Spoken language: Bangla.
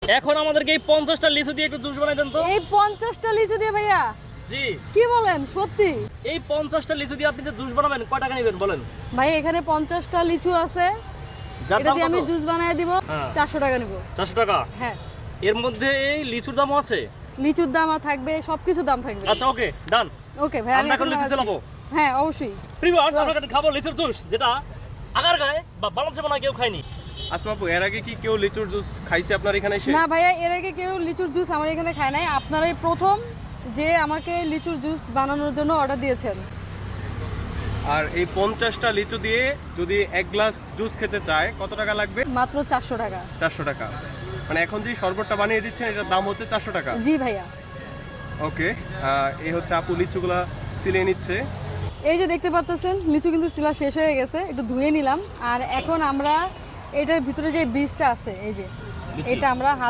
এখন আমাদেরকে এই 50টা লিচু দিয়ে একটু জুস বানাই দেন তো। এই 50টা লিচু দিয়ে ভাইয়া? জি। কি বলেন সত্যি? এই 50টা লিচু দিয়ে আপনি যে জুস বানাবেন কয় টাকা নেবেন বলেন? ভাই এখানে 50টা লিচু আছে, যার এটা দাম দিয়ে আমি কত? জুস বানায় দিব। হ্যাঁ। 400 টাকা নিব। 400 টাকা। হ্যাঁ, এর মধ্যে এই লিচুর দামও আছে? লিচুর দাম থাকবে, সবকিছুর দাম থাকবে। আচ্ছা ওকে ডান। ওকে ভাই, আমি আমরা এখন লিচু আছি। চালাবো। হ্যাঁ অবশ্যই। প্রিভিউয়ার্স, আমরা এখন খাবো লিচুর জুস, যেটা আগার গায়ে বা বাংলাদেশে মনে হয় কেউ খায়নি। আসমা আপু, এর আগে কি কেউ লিচুর জুস খাইছে আপনার এখানে এসে? না ভাইয়া, এর আগে কেউ লিচুর জুস আমার এখানে খায় নাই। আপনারাই প্রথম যে আমাকে লিচুর জুস বানানোর জন্য অর্ডার দিয়েছেন। আর এই 50টা লিচু দিয়ে যদি এক গ্লাস জুস খেতে চায় কত টাকা লাগবে? মাত্র 400 টাকা। 400 টাকা। মানে এখন যে শরবতটা বানিয়ে দিচ্ছেন এটার দাম হচ্ছে 400 টাকা। জি ভাইয়া। ওকে, এই হচ্ছে আপু লিচুগুলা সিলিয়ে নিচ্ছে। এই যে দেখতে পাচ্ছেন লিচু কিন্তু সিলা শেষ হয়ে গেছে, একটু ধুয়ে নিলাম। আর এখন আমরা এটার ভিতরে যে বীজটা আছে, এই যে লিচি। এটা আমরা